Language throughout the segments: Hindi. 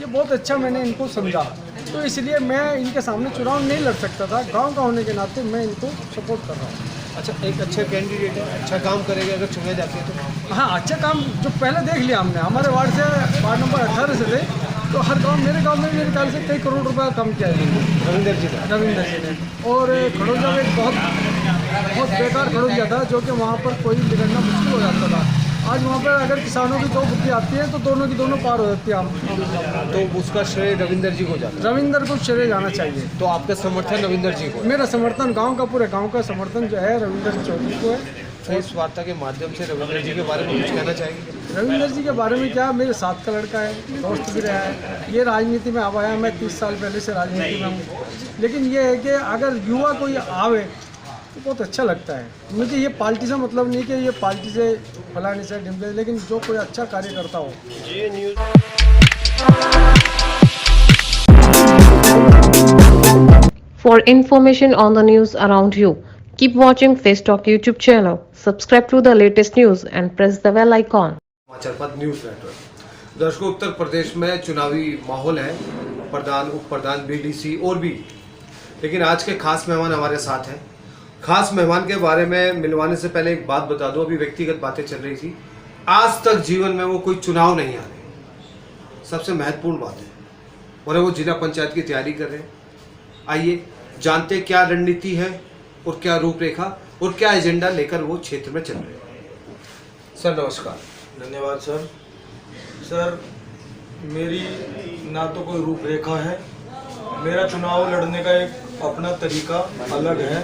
ये बहुत अच्छा मैंने इनको समझा, तो इसलिए मैं इनके सामने चुनाव नहीं लड़ सकता था। गांव का होने के नाते मैं इनको सपोर्ट कर रहा हूँ। अच्छा, एक अच्छा कैंडिडेट है, अच्छा काम करेगा अगर चुने जाते हैं तो? हाँ, अच्छा काम जो पहले देख लिया हमने, हमारे वार्ड से वार्ड नंबर 18 से थे, तो हर गांव मेरे गांव में मेरे ख्याल से कई करोड़ रुपया कम किया है रविंदर जी का। रविंदर जी ने। और खड़ोजा में बहुत बेकार खड़ोजा था, जो कि वहाँ पर कोई बिगड़ना मुश्किल हो जाता था। आज वहाँ पर अगर किसानों की दो बुद्धि आती है तो दोनों की दोनों पार हो जाती है। तो उसका श्रेय रविंदर जी को जाता है। रविंदर को श्रेय जाना चाहिए। तो आपका समर्थन रविंदर जी को? मेरा समर्थन गांव का, पूरे गांव का समर्थन जो है रविंदर चौधरी को है। तो इस वार्ता के माध्यम से रविंदर जी के बारे में कुछ कहना चाहेंगे? रविंदर जी के बारे में क्या, मेरे साथ का लड़का है, दोस्त भी रहा है। ये राजनीति में अब आया, मैं 30 साल पहले से राजनीति में हूँ, लेकिन ये है कि अगर युवा कोई आवे तो बहुत अच्छा लगता है मुझे। ये पार्टी से मतलब नहीं कि ये पार्टी से फलाने से ढिमके, लेकिन जो कोई अच्छा कार्य करता हो। For information on the news around you, keep watching Face Talk YouTube channel. Subscribe to the latest news and press the bell icon. समाचार पत्र न्यूज नेटवर्क। दर्शकों, उत्तर प्रदेश में चुनावी माहौल है, प्रधान, उप प्रधान, बीडीसी और भी, लेकिन आज के खास मेहमान हमारे साथ हैं। खास मेहमान के बारे में मिलवाने से पहले एक बात बता दो, अभी व्यक्तिगत बातें चल रही थी। आज तक जीवन में वो कोई चुनाव नहीं आ रहे, सबसे महत्वपूर्ण बात है, और वो जिला पंचायत की तैयारी कर रहे हैं। आइए जानते क्या रणनीति है और क्या रूपरेखा और क्या एजेंडा लेकर वो क्षेत्र में चल रहे हैं। सर नमस्कार। धन्यवाद सर। सर, मेरी ना तो कोई रूपरेखा है, मेरा चुनाव लड़ने का एक अपना तरीका अलग है।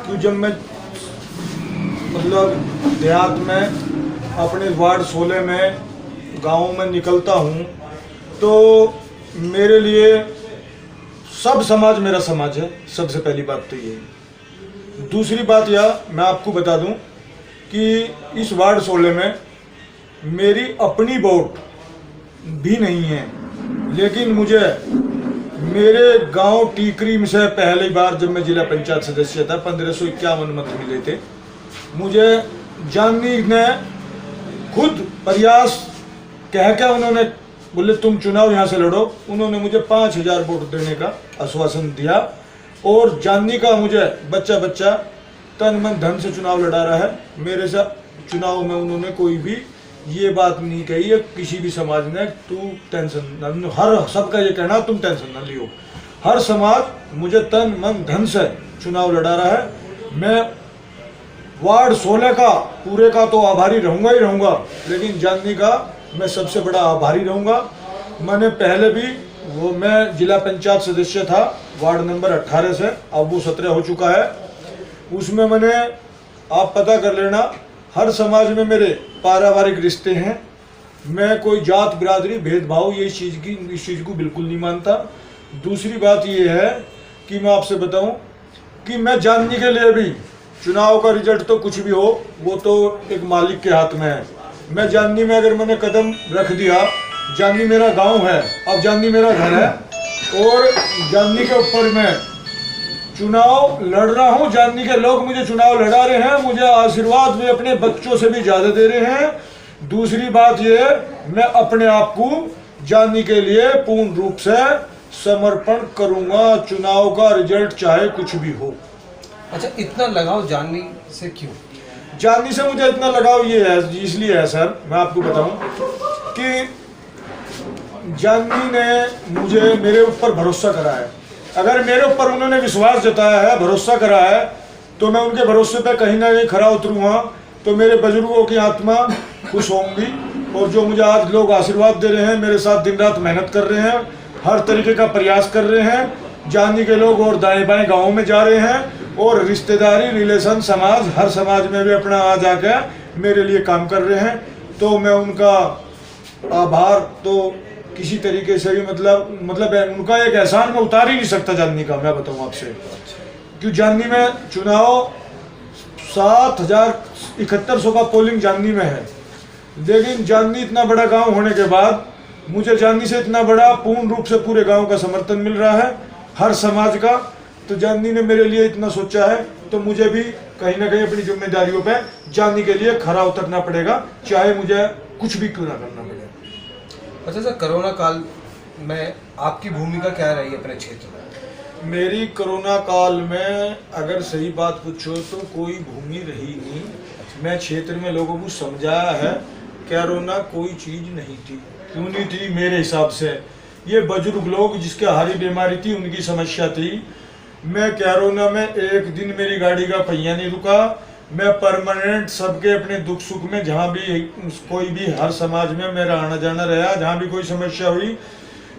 क्यों, जब मैं मतलब देहात में अपने वार्ड 16 में गाँव में निकलता हूँ तो मेरे लिए सब समाज मेरा समाज है। सबसे पहली बात तो ये है। दूसरी बात यह मैं आपको बता दूं कि इस वार्ड 16 में मेरी अपनी वोट भी नहीं है, लेकिन मुझे मेरे गांव टीकरी में से पहली बार जब मैं जिला पंचायत सदस्य था 1551 मत मिले थे। मुझे जानी ने खुद प्रयास कह के उन्होंने बोले तुम चुनाव यहाँ से लड़ो, उन्होंने मुझे 5000 वोट देने का आश्वासन दिया। और जाननी का मुझे बच्चा बच्चा तन मन धन से चुनाव लड़ा रहा है। मेरे से चुनाव में उन्होंने कोई भी ये बात नहीं कही है किसी भी समाज ने, तू टेंशन न, हर सबका ये कहना तुम टेंशन न लियो। हर समाज मुझे तन मन धन से चुनाव लड़ा रहा है। मैं वार्ड 16 का पूरे का तो आभारी रहूंगा ही रहूंगा, लेकिन जाननी का मैं सबसे बड़ा आभारी रहूंगा। मैंने पहले भी मैं जिला पंचायत सदस्य था वार्ड नंबर 18 से, अब वो 17 हो चुका है। उसमें मैंने, आप पता कर लेना, हर समाज में मेरे पारिवारिक रिश्ते हैं। मैं कोई जात बिरादरी भेदभाव ये इस चीज़ को बिल्कुल नहीं मानता। दूसरी बात ये है कि मैं आपसे बताऊं कि मैं जानने के लिए भी चुनाव का रिजल्ट तो कुछ भी हो वो तो एक मालिक के हाथ में है। मैं जाननी में अगर मैंने कदम रख दिया, जाननी मेरा गांव है, अब जाननी मेरा घर है, और जाननी के ऊपर मैं चुनाव लड़ रहा हूं। जाननी के लोग मुझे चुनाव लड़ा रहे हैं, मुझे आशीर्वाद भी अपने बच्चों से भी ज्यादा दे रहे हैं। दूसरी बात ये, मैं अपने आप को जाननी के लिए पूर्ण रूप से समर्पण करूंगा, चुनाव का रिजल्ट चाहे कुछ भी हो। अच्छा, इतना लगाव जाननी से क्यों? जाननी से मुझे इतना लगाव ये है, इसलिए है सर, मैं आपको बताऊं कि जाननी ने मुझे मेरे ऊपर भरोसा करा है। अगर मेरे ऊपर उन्होंने विश्वास जताया है, भरोसा करा है, तो मैं उनके भरोसे पे कहीं ना कहीं खरा उतरूंगा, तो मेरे बुजुर्गों की आत्मा खुश होंगी। और जो मुझे आज लोग आशीर्वाद दे रहे हैं, मेरे साथ दिन रात मेहनत कर रहे हैं, हर तरीके का प्रयास कर रहे हैं, जाननी के लोग और दाएं बाएं गाँव में जा रहे हैं, और रिश्तेदारी रिलेशन समाज हर समाज में भी अपना आ जाकर मेरे लिए काम कर रहे हैं। तो मैं उनका आभार तो किसी तरीके से भी मतलब उनका एक एहसान मैं उतार ही नहीं सकता जाननी का। मैं बताऊं आपसे, क्यों जाननी में चुनाव 7100 का पोलिंग जाननी में है, लेकिन जाननी इतना बड़ा गांव होने के बाद मुझे जाननी से इतना बड़ा पूर्ण रूप से पूरे गांव का समर्थन मिल रहा है, हर समाज का। तो जाननी ने मेरे लिए इतना सोचा है, तो मुझे भी कहीं ना कहीं अपनी जिम्मेदारियों पे जाननी के लिए खरा उतरना पड़ेगा, चाहे मुझे कुछ भी क्यों ना करना पड़े। अच्छा सर, कोरोना काल में आपकी भूमिका क्या रही अपने क्षेत्र में? मेरी कोरोना काल में अगर सही बात पूछो तो कोई भूमि रही नहीं। मैं क्षेत्र में लोगों को समझाया है कोरोना कोई चीज़ नहीं थी। क्यों नहीं थी? मेरे हिसाब से ये बुजुर्ग लोग जिसके हारी बीमारी थी उनकी समस्या थी। मैं कोरोना में एक दिन मेरी गाड़ी का पहिया नहीं रुका। मैं परमानेंट सबके अपने दुख सुख में जहाँ भी कोई भी हर समाज में मेरा आना जाना रहा। जहाँ भी कोई समस्या हुई,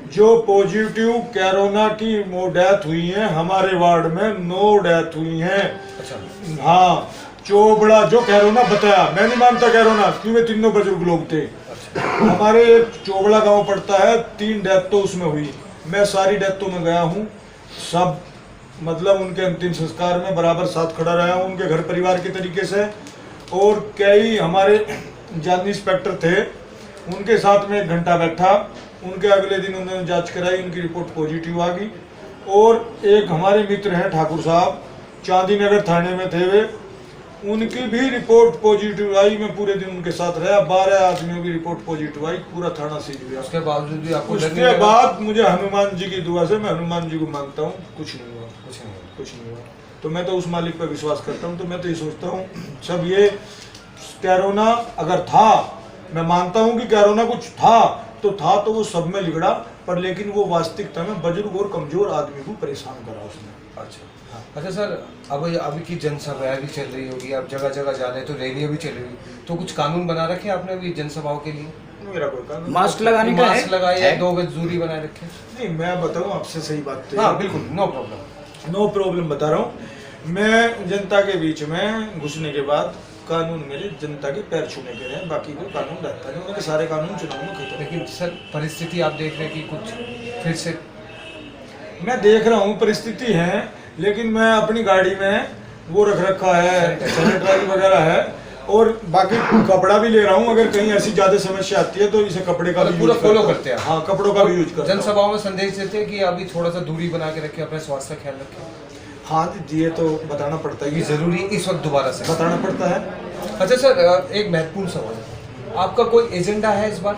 जो पॉजिटिव कोरोना की डेथ हुई है हमारे वार्ड में 9 डेथ हुई हैं। अच्छा। हाँ, चोबड़ा जो कोरोना बताया, मैं नहीं मानता कोरोना, क्योंकि तीनों बुजुर्ग लोग थे। अच्छा। हमारे एक चोबड़ा गांव पड़ता है, 3 डेथ तो उसमें हुई। मैं सारी डेथों में गया हूँ, सब मतलब उनके अंतिम संस्कार में बराबर साथ खड़ा रहा हूँ उनके घर परिवार के तरीके से। और कई हमारे जानी इंस्पेक्टर थे, उनके साथ में 1 घंटा बैठा। उनके अगले दिन उन्होंने जांच कराई, उनकी रिपोर्ट पॉजिटिव आ गई। और एक हमारे मित्र हैं ठाकुर साहब, चांदी नगर थाने में थे वे, उनकी भी रिपोर्ट पॉजिटिव आई। मैं पूरे दिन उनके साथ रहा, 12 आदमियों की रिपोर्ट पॉजिटिव आई, पूरा थाना सील हुआ। उसके बावजूद भी आपको उसके बाद मुझे हनुमान जी की दुआ से, मैं हनुमान जी को मानता हूँ, कुछ नहीं हुआ। कुछ नहीं हुआ। तो मैं तो उस मालिक पर विश्वास करता हूँ। तो मैं तो ये सोचता हूँ सब ये कोरोना अगर था, मैं मानता हूँ कि कोरोना कुछ था तो वो सब में लिगड़ा, पर लेकिन वो वास्तविकता में बुजुर्ग और कमजोर आदमी को परेशान करा उसने। अच्छा। अच्छा सर, अब अभी की जनसभाएं भी चल रही होगी, आप जगह जगह जा रहे हैं, तो रैलियां भी चल रही होगी, तो कुछ कानून बना रखे आपने अभी जनसभाओं के लिए? मेरा कोई कानून मास्क लगाने का मास्क लगाए या 2 गज दूरी बनाए रखे? नहीं, मैं बताऊँ आपसे सही बात। हाँ बिल्कुल, नो प्रॉब्लम बता रहा हूँ। मैं जनता के बीच में घुसने के बाद कानून मेरे जनता के पैर छूने के हैं, बाकी कोई कानून रहता नहीं। मेरे सारे कानून चुनाव में खत्म। लेकिन सर परिस्थिति आप देख रहे हैं कि कुछ फिर से? मैं देख रहा हूँ परिस्थिति है, लेकिन मैं अपनी गाड़ी में वो रख रखा है, सैनिटाइजर वगैरह है, और बाकी कपड़ा भी ले रहा हूँ। अगर कहीं ऐसी ज्यादा समस्या आती है तो इसे कपड़े का भी पूरा फॉलो करते हैं। हाँ, कपड़ों का भी यूज करते हैं। जनसभाओं में संदेश देते हैं कि अभी थोड़ा सा दूरी बना के रखें, अपने स्वास्थ्य का ख्याल रखें। हाँ जी, ये तो बताना पड़ता है, ये जरूरी इस वक्त दोबारा से बताना पड़ता है। अच्छा सर, एक महत्वपूर्ण सवाल है, आपका कोई एजेंडा है इस बार?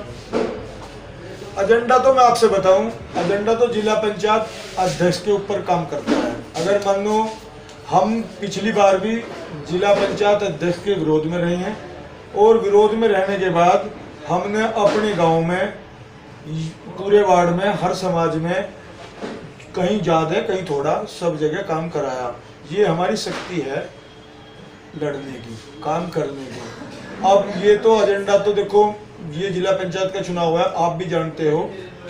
एजेंडा तो मैं आपसे बताऊं, एजेंडा तो जिला पंचायत अध्यक्ष के ऊपर काम करता है। अगर मान लो हम पिछली बार भी जिला पंचायत अध्यक्ष के विरोध में रहे हैं, और विरोध में रहने के बाद हमने अपने गांव में, पूरे वार्ड में, हर समाज में कहीं ज़्यादा कहीं थोड़ा सब जगह काम कराया। ये हमारी शक्ति है लड़ने की, काम करने की। अब ये तो एजेंडा तो देखो, ये जिला पंचायत का चुनाव है, आप भी जानते हो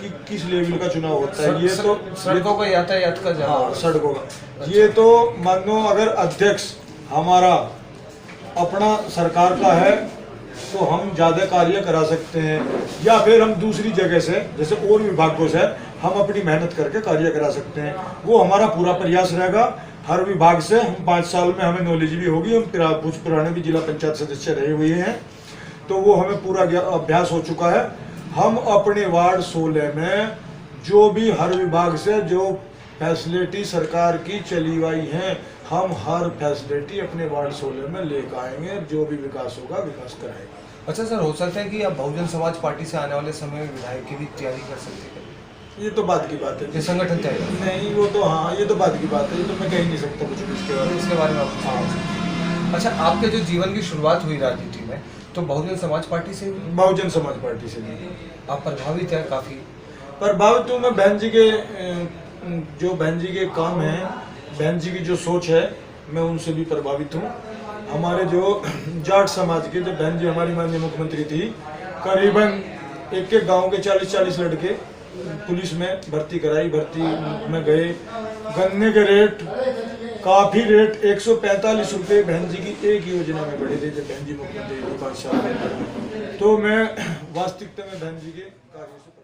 कि किस लेवल का चुनाव होता है। ये तो सड़कों का यातायात का ज्यादा। हाँ, सड़कों का। ये तो मानो अगर अध्यक्ष हमारा अपना सरकार का है तो हम ज़्यादा कार्य करा सकते हैं, या फिर हम दूसरी जगह से, जैसे और विभागों से हम अपनी मेहनत करके कार्य करा सकते हैं। वो हमारा पूरा प्रयास रहेगा। हर विभाग से हम 5 साल में हमें नॉलेज भी होगी, हम कुछ पुराने भी जिला पंचायत सदस्य रहे हुए हैं, तो वो हमें पूरा अभ्यास हो चुका है। हम अपने वार्ड 16 में जो भी हर विभाग से जो फैसिलिटी सरकार की चली आई हैं, हम हर फैसिलिटी अपने वार्ड 16 में लेकर आएंगे। जो भी विकास होगा विकास कराएंगे। अच्छा सर, हो सकता है कि आप बहुजन समाज पार्टी से आने वाले समय में विधायक की भी तैयारी कर सकते हैं? ये तो बात की बात है। ये संगठन चाहिए? नहीं, वो तो हाँ, ये तो बात की बात है, ये तो मैं कह नहीं सकता कुछ भी इसके बारे में। आप हाँ। अच्छा, आपके जो जीवन की शुरुआत हुई राजनीति में, तो बहुजन समाज पार्टी से हुई? बहुजन समाज पार्टी से नहीं। आप प्रभावित हैं काफ़ी? प्रभावित हूँ मैं। बहन जी के जो बहन जी के काम हैं, बहन जी की जो सोच है, मैं उनसे भी प्रभावित हूँ। हमारे जो जाट समाज के जो बहन जी हमारी माननीय मुख्यमंत्री थी, करीबन एक गांव के 40-40 लड़के पुलिस में भर्ती कराई। भर्ती में गए, गन्ने के रेट काफ़ी रेट 145 रुपये बहन जी की एक योजना में बढ़े थे जब बहन जी मुख्यमंत्री थी 5 साल में। तो मैं वास्तविकता में बहन जी के कार्य से